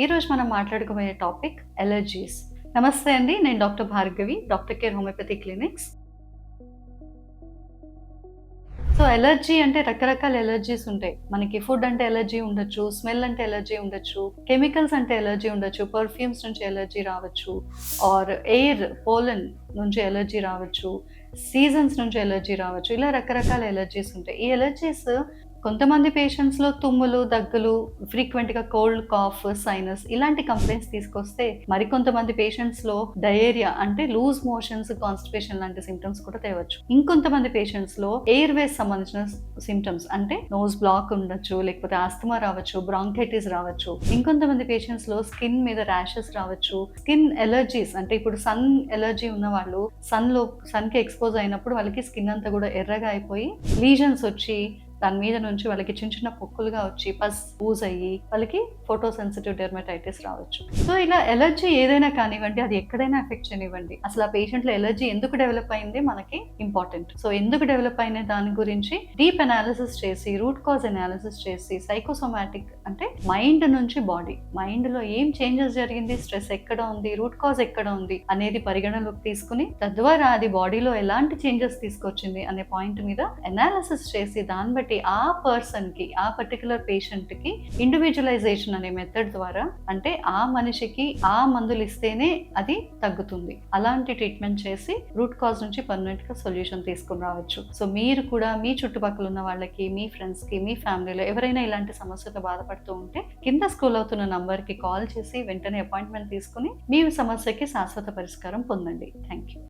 ఈరోజు మనం మాట్లాడుకోబోయే topic allergies. నమస్తే అండి, నేను doctor Bhargavi, doctor care homeopathy clinics. So allergy అంటే రకరకాల ఎలర్జీస్ ఉంటాయి. మనకి ఫుడ్ అంటే ఎలర్జీ ఉండొచ్చు, స్మెల్ అంటే ఎలర్జీ ఉండొచ్చు, కెమికల్స్ అంటే ఎలర్జీ ఉండొచ్చు, పర్ఫ్యూమ్స్ నుంచి ఎలర్జీ రావచ్చు, ఆర్ ఎయిర్ పోలన్ నుంచి ఎలర్జీ రావచ్చు, సీజన్స్ నుంచి ఎలర్జీ రావచ్చు. ఇలా రకరకాల ఎలర్జీస్ ఉంటాయి. ఈ ఎలర్జీస్ కొంతమంది పేషెంట్స్‌లో తుమ్ములు, దగ్గులు, ఫ్రీక్వెంట్‌గా కోల్డ్, కాఫ్, సైనస్ ఇలాంటి కంప్లెయింట్స్ తీసుకొస్తే, మరికొంతమంది పేషెంట్స్‌లో డయేరియా అంటే లూజ్ మోషన్స్, కాన్‌స్టిపేషన్ లాంటి సింప్టమ్స్ కూడా తేవచ్చు. ఇంకొంతమంది పేషెంట్స్‌లో ఎయిర్ వేస్ సంబంధించిన సింప్టమ్స్ అంటే నోస్ బ్లాక్ ఉండొచ్చు, లేకపోతే ఆస్తమా రావచ్చు, బ్రాంకైటిస్ రావచ్చు. ఇంకొంతమంది పేషెంట్స్‌లో స్కిన్ మీద ర్యాషెస్ రావచ్చు. స్కిన్ ఎలర్జీస్ అంటే ఇప్పుడు సన్ ఎలర్జీ ఉన్న వాళ్ళు సన్‌కి ఎక్స్‌పోజ్ అయినప్పుడు వాళ్ళకి స్కిన్ అంతా కూడా ఎర్రగా అయిపోయి లీజన్స్ వచ్చి దాని మీద నుంచి వాళ్ళకి చిన్న చిన్న పొక్కులుగా వచ్చి పస్ యూజ్ అయ్యి వాళ్ళకి ఫోటో సెన్సిటివ్ డెర్మటైటిస్ రావచ్చు. సో ఇలా ఎలర్జీ ఏదైనా కానివ్వండి, అది ఎక్కడైనా ఎఫెక్ట్ చేయనివ్వండి, అసలు ఆ పేషెంట్లో ఎలర్జీ ఎందుకు డెవలప్ అయింది మనకి ఇంపార్టెంట్. సో ఎందుకు డెవలప్ అయిన దాని గురించి డీప్ అనాలిసిస్ చేసి, రూట్ కాజ్ అనాలిసిస్ చేసి, సైకోసోమాటిక్ అంటే మైండ్ నుంచి బాడీ, మైండ్ లో ఏం చేంజెస్ జరిగింది, స్ట్రెస్ ఎక్కడ ఉంది, రూట్ కాజ్ ఎక్కడ ఉంది అనేది పరిగణలోకి తీసుకుని, తద్వారా అది బాడీలో ఎలాంటి చేంజెస్ తీసుకొచ్చింది అనే పాయింట్ మీద అనాలిసిస్ చేసి, దాన్ని బట్టి ఆ పర్సన్ కి, ఆ పర్టికులర్ పేషెంట్ కి ఇండివిజువలైజేషన్ అనే మెథడ్ ద్వారా, అంటే ఆ మనిషికి ఆ మందులు ఇస్తేనే అది తగ్గుతుంది, అలాంటి ట్రీట్మెంట్ చేసి రూట్ కాజ్ నుంచి పర్మనెంట్ గా సొల్యూషన్ తీసుకుని రావచ్చు. సో మీరు కూడా మీ చుట్టుపక్కల ఉన్న వాళ్ళకి, మీ ఫ్రెండ్స్ కి, మీ ఫ్యామిలీలో ఎవరైనా ఇలాంటి సమస్యతో బాధపడుతూ ఉంటే కింద స్క్రోల్ అవుతున్న నంబర్ కి కాల్ చేసి వెంటనే అపాయింట్మెంట్ తీసుకుని మీ సమస్యకి శాశ్వత పరిష్కారం పొందండి. Thank you.